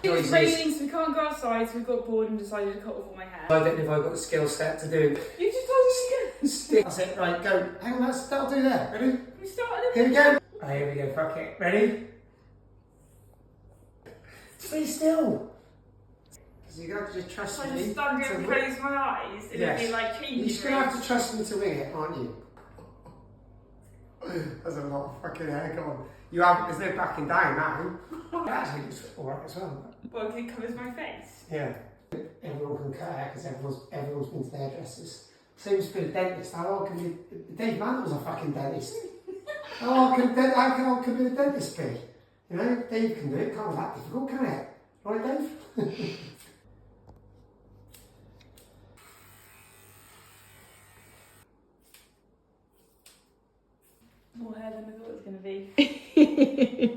It was raining, so we can't go outside, so we got bored and decided to cut off all my hair. I don't know if I've got the skill set to do You just told me stick. That's it, right, go. Hang on, that'll do that. Ready? we started Here we go. Right, here we go, fuck it. Ready? Stay still. So you're going to have to just trust So I me. just stand here and close my eyes and Yes. it'd be like changing. You're just going to have to trust me to wing it, aren't you? There's a lot of fucking hair gone. You have, there's no backing down now. Actually, it's alright as well. Well, because it covers my face. Yeah. Everyone can cut hair because everyone's been to the hairdressers. Same as being a dentist. How old can be? Dave Mantle's a fucking dentist. How old can be the dentist be? You know, Dave can do it. Can't be that difficult, can it? Right, Dave? More hair than I thought it was going to be.